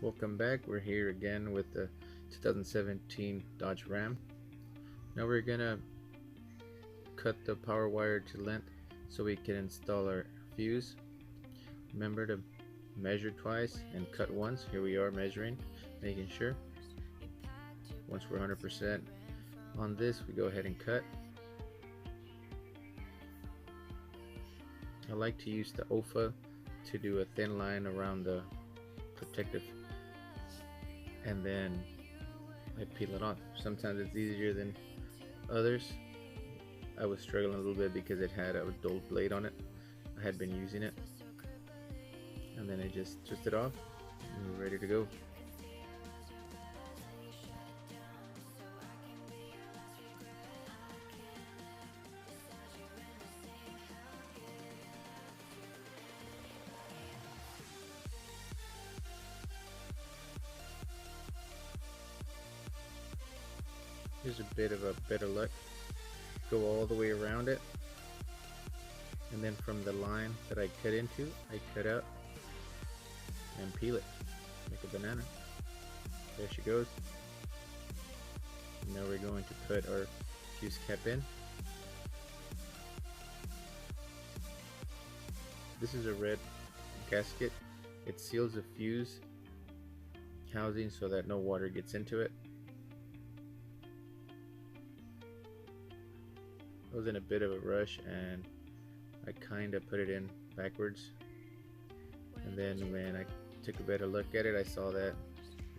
Welcome back. We're here again with the 2017 Dodge Ram. Now we're gonna cut the power wire to length so we can install our fuse. Remember to measure twice and cut once. Here we are measuring, making sure. Once we're 100% on this, we go ahead and cut. I like to use the OFA to do a thin line around the protective, and then I peel it off. Sometimes it's easier than others. I was struggling a little bit because it had a dull blade on it. I had been using it, and then I just twist it off and we're ready to go. Here's a bit of a better look. Go all the way around it, and then from the line that I cut into, I cut out and peel it like a banana. There she goes. Now we're going to put our fuse cap in. This is a red gasket. It seals the fuse housing so that no water gets into it. I was in a bit of a rush and I kind of put it in backwards, and then when I took a better look at it, I saw that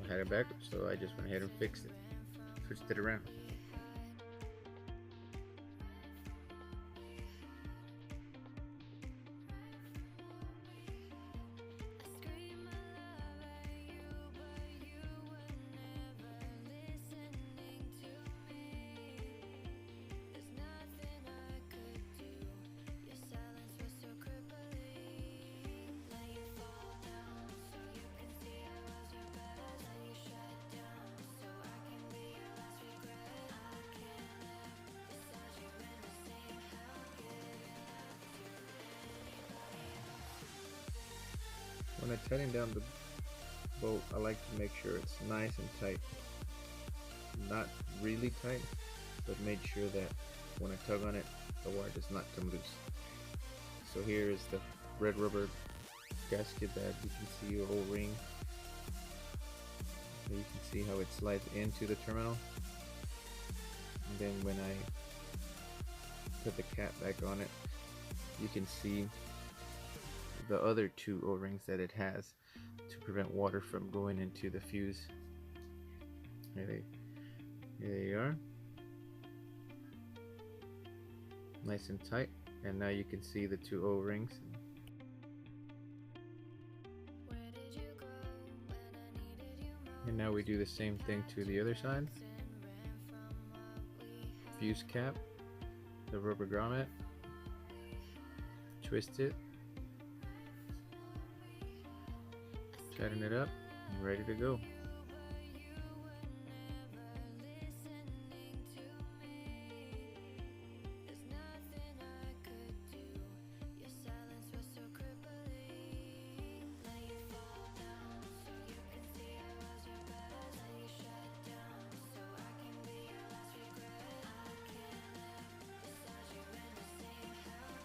I had it backwards, so I just went ahead and fixed it, switched it around. When I tighten down the bolt, I like to make sure it's nice and tight. Not really tight, but make sure that when I tug on it, the wire does not come loose. So here is the red rubber gasket that you can see, your O-ring. So you can see how it slides into the terminal. And then when I put the cap back on it, you can see the other two O-rings that it has to prevent water from going into the fuse. Here they are, nice and tight, and now you can see the two O-rings. And now we do the same thing to the other side. Fuse cap, the rubber grommet, twist it, tighten it up, and ready to go.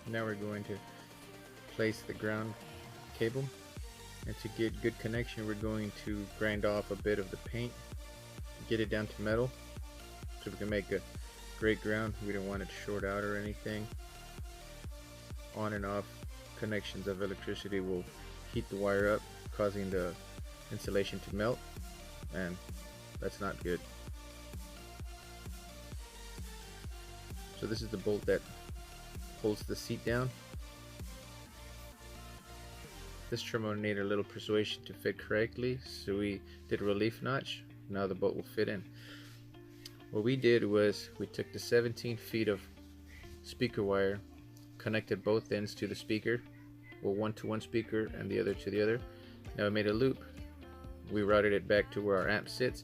Now we're going to place the ground cable, and to get good connection, we're going to grind off a bit of the paint, get it down to metal so we can make a great ground. We don't want it to short out or anything. On and off connections of electricity will heat the wire up, causing the insulation to melt, and that's not good. So this is the bolt that holds the seat down. This terminal needed a little persuasion to fit correctly, so we did a relief notch. Now the bolt will fit in. What we did was we took the 17 feet of speaker wire, connected both ends to the speaker, well, one to one speaker and the other to the other. Now we made a loop. We routed it back to where our amp sits.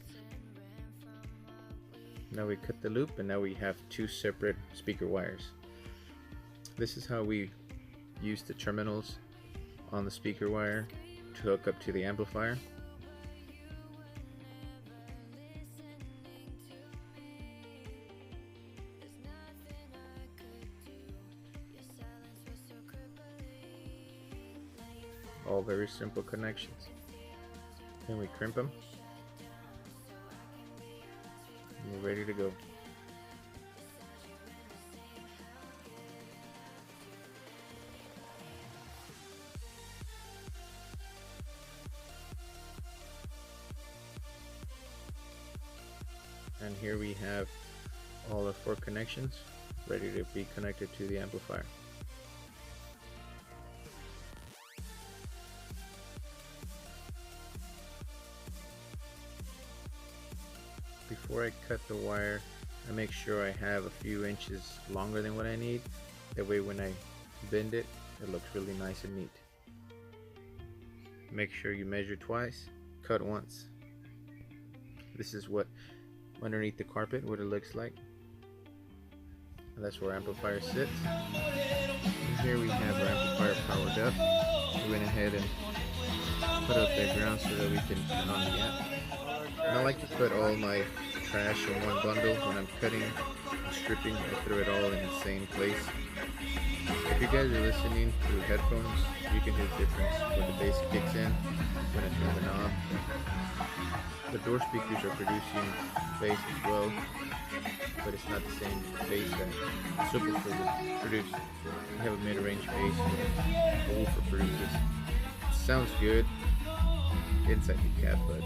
Now we cut the loop, and now we have two separate speaker wires. This is how we use the terminals on the speaker wire to hook up to the amplifier. all very simple connections. Then we crimp them. And we're ready to go. And here we have all the 4 connections ready to be connected to the amplifier. Before I cut the wire, I make sure I have a few inches longer than what I need. That way when I bend it, it looks really nice and neat. Make sure you measure twice, cut once. This is what underneath the carpet, what it looks like. And that's where our amplifier sits. And here we have our amplifier powered up. We went ahead and put up that ground so that we can turn on the amp. And I like to put all my trash in one bundle. When I'm cutting and stripping, I throw it all in the same place. If you guys are listening through headphones, you can hear the difference when the bass kicks in, when I turn the knob. The door speakers are producing bass as well, but it's not the same bass that subwoofer would produce. I have a mid-range bass that a woofer produces. It sounds good inside the cab, but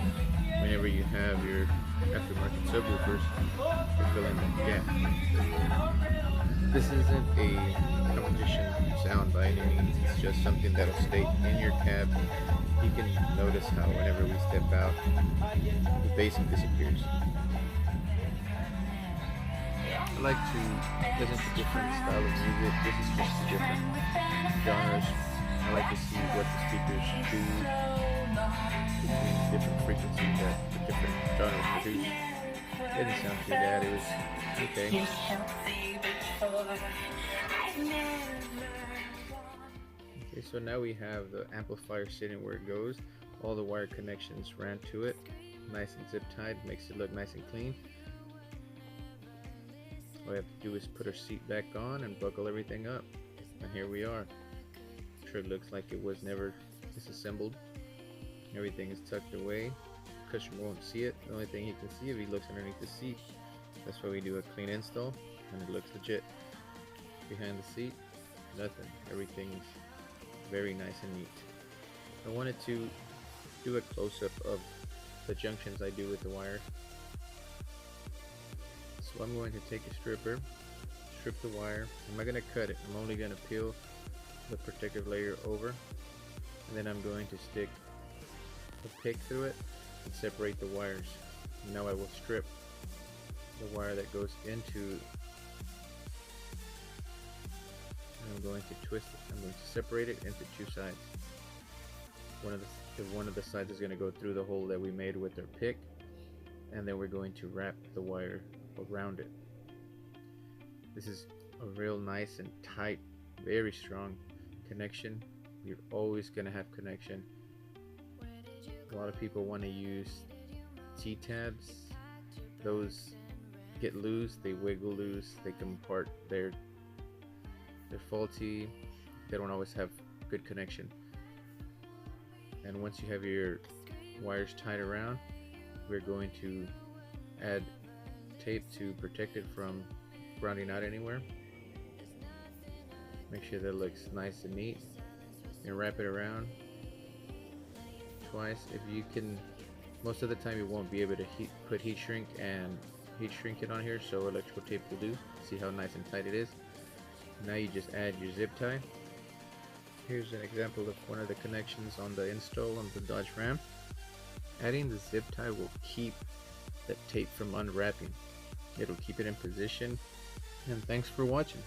whenever you have your aftermarket subwoofers, you're filling that gap. This isn't a competition sound by any means, it's just something that'll stay in your cab. You can notice how whenever we step out, the bass disappears. I like to listen to different style of music. This is just different genres. I like to see what the speakers do between different frequencies that the different genres produce. It didn't sound too bad, it was okay. Okay, so now we have the amplifier sitting where it goes. All the wire connections ran to it, nice and zip tied, makes it look nice and clean. All we have to do is put our seat back on and buckle everything up. And here we are. I'm sure it looks like it was never disassembled. Everything is tucked away. The customer won't see it. The only thing he can see if he looks underneath the seat. That's why we do a clean install and it looks legit. Behind the seat, nothing. Everything's very nice and neat. I wanted to do a close-up of the junctions I do with the wires. So I'm going to take a stripper, strip the wire. I'm not going to cut it, I'm only going to peel the protective layer over, and then I'm going to stick a pick through it and separate the wires. Now I will strip the wire that goes into, I'm going to twist it. I'm going to separate it into 2 sides. One of the sides is going to go through the hole that we made with our pick, and then we're going to wrap the wire around it. This is a real nice and tight, very strong connection. You're always going to have connection. A lot of people want to use T-tabs. Those get loose, they wiggle loose, they come apart, they're faulty, they don't always have good connection. And once you have your wires tied around, we're going to add tape to protect it from grounding out anywhere. Make sure that it looks nice and neat, and wrap it around twice. If you can, most of the time you won't be able to put heat shrink it on here, so electrical tape will do. See how nice and tight it is. Now you just add your zip tie. Here's an example of one of the connections on the install on the Dodge Ram. Adding the zip tie will keep that tape from unwrapping. It'll keep it in position. And thanks for watching.